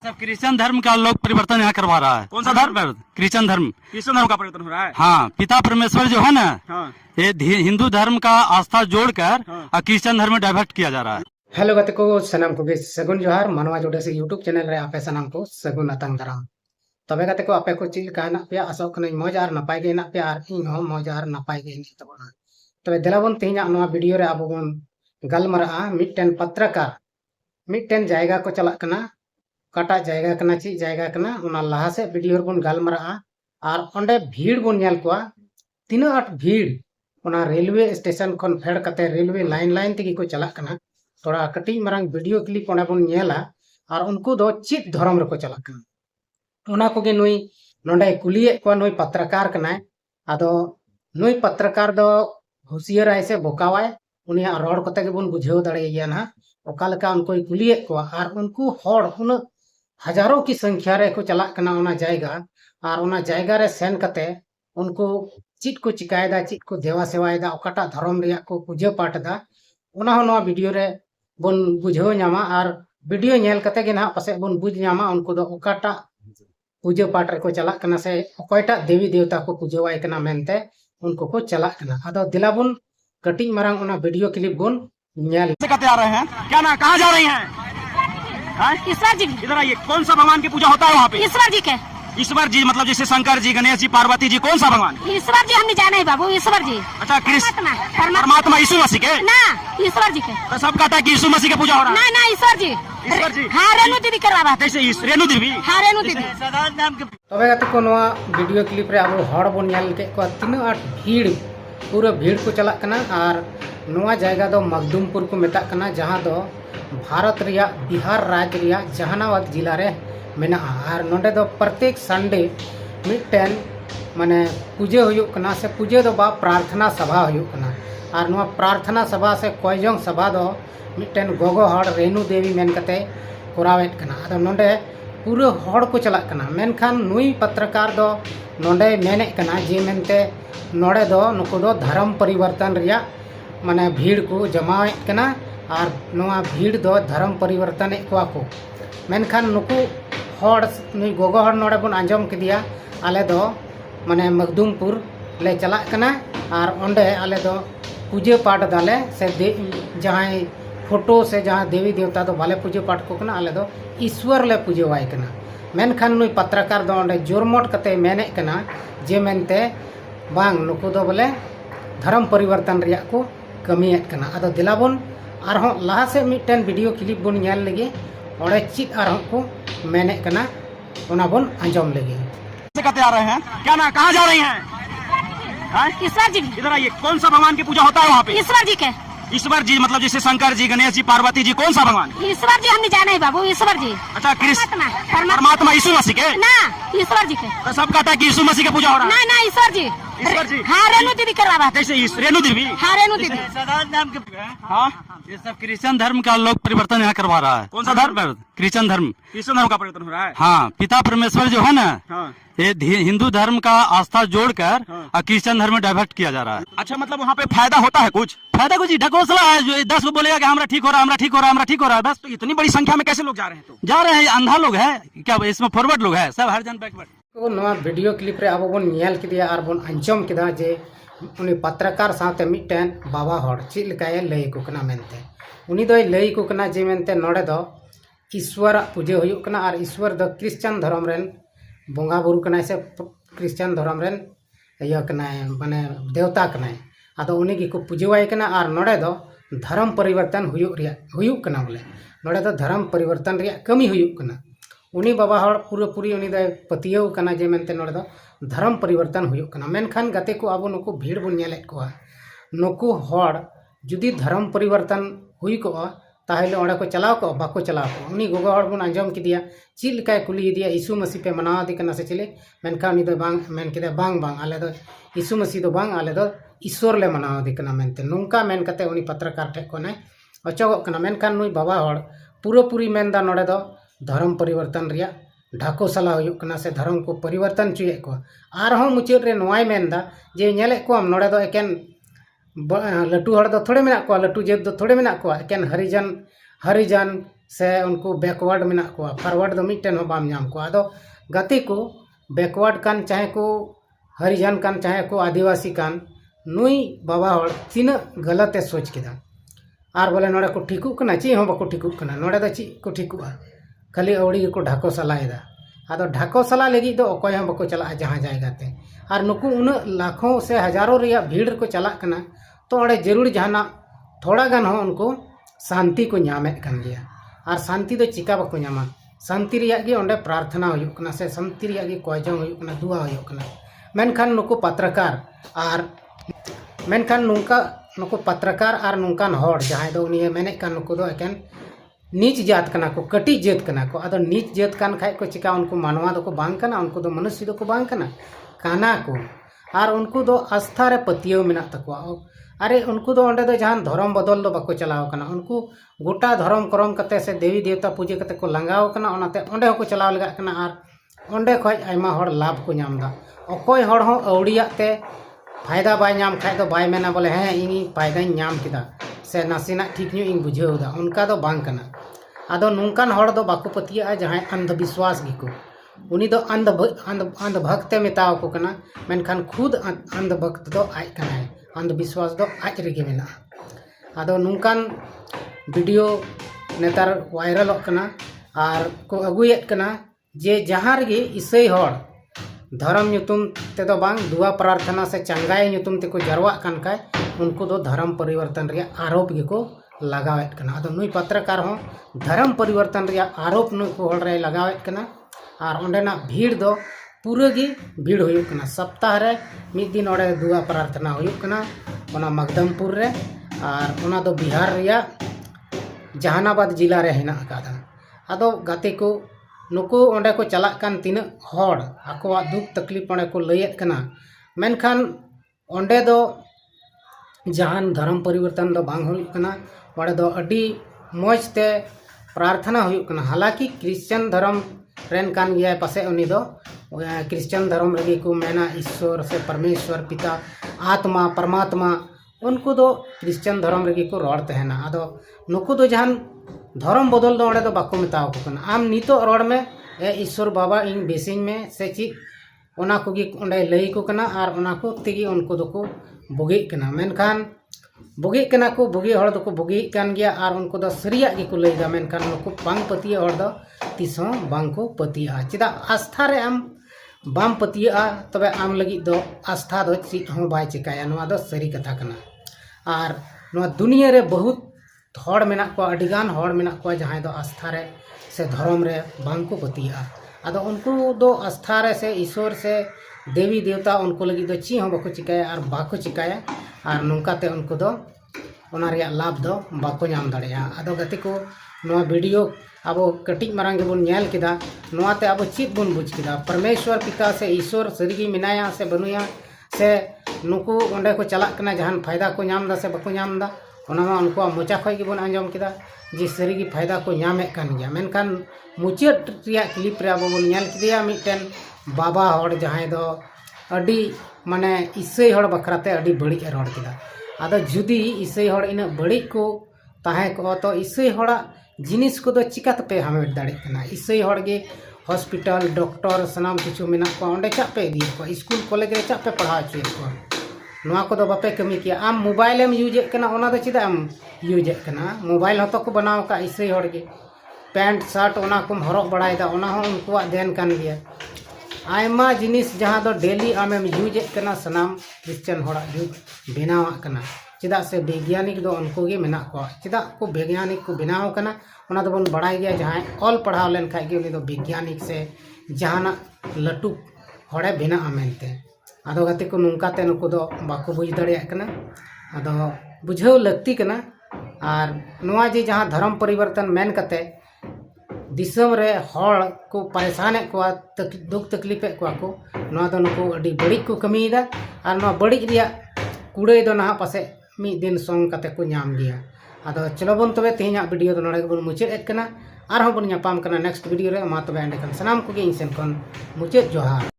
सब क्रिश्चियन धर्म का लोग परिवर्तन यहाँ करवा रहा है। कौन सा धर्म? क्रिश्चियन धर्म। क्रिश्चियन धर्म का परिवर्तन हो रहा है। हाँ, पिता परमेश्वर जो है ना, हाँ। ये हिंदू धर्म का आस्था जोड़कर हाँ। क्रिश्चियन धर्म में डाइवर्ट किया जा रहा है। हेलो गते को सनम को सगुन जोहार मानवा जोड़े से यूट्यूब चैनल रे आपे सनम को सगुन अतंग दाराम तबे गते को आपे को चिल का ना पे आसो कने मौज आर नपाय गे ना पे आर इन हो मौज आर नपाय गे नि तबना तबे देलाबन तेहिना नवा वीडियो रे आबो बन गलमरा मिटन पत्रकार मिटन जायगा को चला कना काटा जायगा कना ची जायगा कना उना लहा से वीडियो बन गलमरा आर ओंडे भीड़ बन नेल कोआ तीना आठ भीड़ उना रेलवे स्टेशन खन फेड कते रेलवे लाइन तेगी को चला कना थोड़ा कटी मारंग वीडियो क्लिप ओना बन नेला और उनको दो चित धर्म रको चला कना ओना कोगे नुई नोंडे कुलिए को नुई पत्रकार कनाय आदो नुई पत्रकार दो होशियार ऐसे बोकावाय उनिया रोड कते के बन बुझाव दाड़ेया ना ओका लका उनको कुलिए को और उनको हर उन हजारों की संख्या रे को चला कना ओना जायगा और ओना जायगा रे सेन कते उनको चित को चिकायदा चित को देवा सेवायदा ओकाटा धर्म रिया को पूजा पाठ दा ओना हो नवा वीडियो रे बन बुझाव नामा और वीडियो नेल कते के ना पासे बन बुझ नामा उनको दो ओकाटा पूजा पाठ रे को चला कना से ओकयटा देवी देवता को पूजावाय कना मेनते उनको को चला कना आदो दिलाबुन कटिंग मारंग ओना वीडियो क्लिप बुन नेल से कहते आ रहे हैं क्या ना कहाँ जा रही हैं? ईश्वर जी इधर आइए। कौन सा भगवान की पूजा होता है वहाँ पे? ईश्वर जी के। ईश्वर जी मतलब जैसे शंकर जी, गणेश जी, पार्वती जी, कौन सा भगवान? ईश्वर जी हम जाने बाबू ईश्वर जी। अच्छा, कृष्ण परमात्मा यीशु मसीह के ना ईश्वर जी के तो सब कहता है कि यीशु मसीह की पूजा हो रहा है। ना ईश्वर जी। ईश्वर जी हाँ रेणु दीदी करवा कैसे रेणु देवी? हाँ रेणु दीदी। तबे गते को नवा वीडियो क्लिप रे आबो हड़ बन नेल के को तीना आठ भीड़ पूरा भीड़ को चला कना और नवा जायगा दो मखदुमपुर को मेता कना जहां दो भारत रिया बिहार राज्य रिया जहानाबाद जिला रे मेना और नोडे दो प्रत्येक संडे मिटन माने पूजा हुयुक कना से पूजा दो बा प्रार्थना सभा हुयुक कना और नवा प्रार्थना सभा से कोयजोंग सभा दो मिटन गोगो हड़ रेणु देवी मेन कते कोरावेट कना आदो नोडे पूरा हड़ को चला कना मेनखान नुई पत्रकार दो नोडे मेने कना जे मेनते नोडे दो नुको दो धर्म परिवर्तन रिया माने भीड़ को जमावेट कना और नवा भीड़ दो धर्म परिवर्तन को को मेनखान नुको हड़ नुई गोगो हड़ नोडे बन आंजम किदिया आले दो माने मखदुमपुर ले चला कना और ओंडे आले दो पूजा पाठ दाले से जहाँ फोटो से जहाँ देवी देवता दो बाले पूजा पाठ को कना आले दो ईश्वर ले पूजावाय कना मेनखान नुई पत्रकार दो ओंडे जोरमोट कते मेने कना जे मेनते बांग नुको दो बोले धर्म परिवर्तन रिया को कमियत कना आदो दिलाबन आरहों लहा से मिटन वीडियो क्लिप बन नेल लगे ओडे चित आरहों को मेने कना ओना बन आंजम लगे से कहते आ रहे हैं क्या ना कहाँ जा रही हैं? ईश्वर जी इधर आइए। कौन सा भगवान की पूजा होता है वहाँ पे? ईश्वर जी के। ईश्वर जी मतलब जैसे शंकर जी, गणेश जी, पार्वती जी, कौन सा भगवान? ईश्वर जी हम जाने बाबू ईश्वर जी। अच्छा, कृष्ण परमात्मा यीशु मसीह के ना ईश्वर जी के तो सब कहता है कि यीशु मसीह की पूजा हो रहा है। ना ईश्वर जी। ईश्वर जी हाँ रेणु दीदी करवा कैसे रेणु देवी? हाँ रेणु दीदी। हाँ, ये सब क्रिश्चियन धर्म का लोग परिवर्तन यहाँ करवा रहा है। कौन सा धर्म? क्रिश्चियन धर्म। क्रिश्चियन धर्म का परिवर्तन हो रहा है। हाँ, पिता परमेश्वर जो है ना, हाँ। ये हिंदू धर्म का आस्था जोड़कर हाँ। क्रिश्चियन धर्म में डाइवर्ट किया जा रहा है। अच्छा, मतलब वहाँ पे फायदा होता है कुछ? फायदा कुछ ढकोसला है, जो 10 को बोलेगा कि हमरा ठीक हो रहा है, हमरा ठीक हो रहा है, हमरा ठीक हो रहा है, बस तो इतनी बड़ी संख्या में कैसे लोग जा रहे हैं? तो जा रहे हैं। अंधा लोग है क्या, इसमें फॉरवर्ड लोग है, सब हर जन बैकवर्ड। तो नवा वीडियो क्लिप रे आबो बन नेल किदिया और बन अंजम किदा जे उनी पत्रकार साथे मिटन बाबा हड़ चिल लकाय लई को कना मेनते उनी दोय लई को कना जे मेनते नोडे दो ईश्वर पूजा हुयुक कना और ईश्वर दो क्रिश्चियन धर्म रेन बोंगा बुरु कना से क्रिश्चियन धर्म रेन या कना माने देवता कना आदो उनी की को पूजावाय कना और नोडे दो धर्म परिवर्तन हुयुक कना बोले नोडे दो धर्म परिवर्तन रिया कमी हुयुक कना उनी बाबा हड़ पूरा पूरी उनी दो पतियव कना जे मेनते नोडे दो धर्म परिवर्तन हुयुक कना मेनखान गते को आबो नुको भीड़ बन नेलेत को नुको हड़ जुदी धर्म परिवर्तन हुई को ताहले ओंडे को चलाव को बाको चलाव को उनी गोगो हड़ बन आंजम किदिया चिल लकाय कुली दिया यीशु मसीह पे मनावा दि कना से चले मेनखान उनी दो बांग मेन किदे बांग आले दो यीशु मसीह दो बांग आले दो ईश्वर ले मनावा दि कना मेनते नुंका मेन कते उनी पत्रकार ठे को ने अचोगो कना मेनखान नुई बाबा हड़ पूरा पूरी मेनदा नोडे दो धर्म परिवर्तन रिया ढाको सला हुयुक कना से धर्म को परिवर्तन चुये को आरहों मुचाद रे नोवाय मेनदा जे नेले को नोडे दो एकेन लटू हड़ दो थोड़े मेना को लटू जेद दो थोड़े मेना को एकेन हरिजन से उनको बैकवर्ड मेना को फॉरवर्ड दो मिटन हो बाम नाम को आदो गति को बैकवर्ड कान चाहे को हरिजन कान चाहे को आदिवासी कान नुई बाबा हड़ तीन गलत है सोच किदा और बोले नोड़े को ठिकू कना ची हो बाको ठिकू कना नोड़े दो ची को ठिकुआ खाली अवड़ी को ढाको सलाएदा आदो ढाको सला लगी दो अकोय हम बाको चला जहाँ जाएगा ते और नुकु उन लाखों से हजारों रिया भीड़ को चला कना तो अड़े जरूर जहाना थोड़ा गान हो उनको शांति को ᱧᱟᱢᱮᱫ ᱠᱟᱱ ᱜᱮᱭᱟ और शांति दो चिका बाको ᱧᱟᱢᱟ शांति रिया गे ओंडे प्रार्थना हुयुक कना से शांति रिया गे कोयजों हुयुक कना दुआ हुयुक कना मेनखान नुकु पत्रकार और मेनखान नुंका नुकु पत्रकार और नुंकान हॉड़ जहां दो उनी मेने कान नुकु दो एकेन नीच जात कना को कटी जात कना को आदो नीच जात कान खाय को चिका उनको मानवा दो को बांग कना उनको दो मनुष्य दो को बांग कना काना को और उनको दो आस्था रे पतियो मेना तकवा अरे उनको दो ओंडे दो जहां धर्म बदल दो बाको चलाव कना उनको गोटा धर्म करम कते से देवी देवता पूजा कते को लंगाव कना ओनाते ओंडे को चलाव लगा कना और ओंडे खय आयमा हड़ लाभ को नामदा अकोय हड़ हो अवड़ियाते फायदा बाय नाम खाय दो बाय मेना बोले हैं इनी फायदा नाम किदा से नासिना ठीक न्यू इन बुझेउदा उनका दो बांग कना आदो नुंकान हड़ दो बाको पतिया जहां अंधविश्वास गिको उनी दो अंधभक्त मेताव को कना मेनखान खुद अंधभक्त दो आय कना अंधविश्वास दो आज रेगे मेना आदो नुंकान वीडियो नेतार वायरल कना और को अगुयेत कना जे जहां रेगे ईसाई हड़ धर्म ᱧᱩᱛᱩᱢ तेदो बांग दुआ प्रार्थना से चंगाई ᱧᱩᱛᱩᱢ तेको जरवा कान काय उनको दो धर्म परिवर्तन रिया आरोप गेको लगावेत कना आदो नुई पत्रकार हो धर्म परिवर्तन रिया आरोप नु को हड़ रे लगावेत कना और ओंडेना भीड़ दो पूरा गी भीड़ हुयुक कना सप्ताह रे मिद दिन ओडे दुआ प्रार्थना हुयुक कना ओना मगदमपुर रे और ओना दो बिहार रिया जहानाबाद जिला रे हेना कादा आदो गाते को नुकु ओंडे को चला कान तीन हड़ आकोवा दुख तकलीफ ओंडे को लयेत कना मेनखान ओंडे दो जहान धर्म परिवर्तन दो बांग हुयुक कना ओंडे दो अडी मौज ते प्रार्थना हुयुक कना हालांकि क्रिश्चियन धर्म रेन कान गया पासे उनी दो क्रिश्चियन धर्म रगे को मेना ईश्वर से परमेश्वर पिता आत्मा परमात्मा उनको दो क्रिश्चियन धर्म रगे को रोड तहना आदो नुकु दो जहान धर्म बदल दो ओंडे दो बाको मेताव को कना आम नितो रोड में ए ईश्वर बाबा इन बेसिंग में से ची ओना को गी ओंडे लई को कना और ओना को तिगी उनको दो को बुगी कना मेनखान बुगी कना को बुगी हड़ दो को बुगी कान गया और उनको दो सरिया गी को लईदा मेनखान उनको बांग पतिया हड़ दो तीसों बांग को पतिया चिदा आस्था रे आम बाम पतिया तबे आम लगी दो आस्था दो ची हो बाय चिकाया नवा दो सरी कथा कना और नवा दुनिया रे बहुत हड़ मेना को अडिगान हड़ मेना को जहां दो आस्था रे से धर्म रे बांग को पतिया आदो उनको दो आस्था रे से ईश्वर से देवी देवता उनको लगी दो ची हो बाको चिकाया और बाको चिकाया और नौकाते उनको दो ओना रिया लाभ दो बाको नाम दाड़िया आदो गति को नवा वीडियो अब कटिज मारंग बन नेल किदा नवाते अब चित बन बुझ किदा परमेश्वर पिता से ईश्वर सरिगी मिनाया से बनुया से नुकु ओंडे को चला कना जहान फायदा को नाम दा से बाको नाम दा ओनामा उनको मोचा खय गिबन आंजम किदा जे सरिगी फायदा को नामे कान गया मेनखान मुचाद रिया क्लिप रे अब बन नेल किदिया मिटेन बाबा हड़ जहां दो अडी माने ईसाई हड़ बखराते अडी बड़ी रोड किदा आदो जुदी ईसाई हड़ इन बड़ी को ताहे को तो ईसाई हड़ा जिनिस को दो चिकात पे हमें दाड़े कना ईसाई हड़ गे हॉस्पिटल डॉक्टर सनाम किछु मेना को ओंडे चा पे दी को स्कूल कॉलेज रे चा पे पढ़ा चे को नवा को दो बापे कमी किया आम मोबाइल एम यूज कना ओना दो चिदा आम यूज कना मोबाइल हतो को बनाव का ईसाई हड़ गे पैंट शर्ट ओना को हरक बड़ायदा ओना हो उनको देन कान गया आयमा जिनिस जहां दो डेली आमेम यूज कना सनाम क्रिश्चियन हड़ा यूज बनाव कना चिदा से वैज्ञानिक दो उनको गे मेना को चिदा को वैज्ञानिक को बनाव कना ओना दो बन बड़ाय गया जहां ऑल पढ़ाव लेन खाय गे उनी दो वैज्ञानिक से जहाना लटू हड़े बना मेनते आदो गति को नुंकाते नुको दो बाको बुझ दाड़िया कना आदो बुझाव लगती कना और नवा जी जहां धर्म परिवर्तन मेन कते दिसम रे हड़ को परेशान को दुख तकलीफ को नवा दो नुको अडी बड़ी को कमीदा और नवा बड़ी रिया कुड़े दो ना पासे मी दिन संग कते को नाम गया आदो चलो बन तबे तेहना वीडियो दो नडे बन मुचाद कना और हम बन नापाम कना नेक्स्ट वीडियो रे मा तबे एंडे कन सनाम को गे इन सेन कन मुचाद जोहार।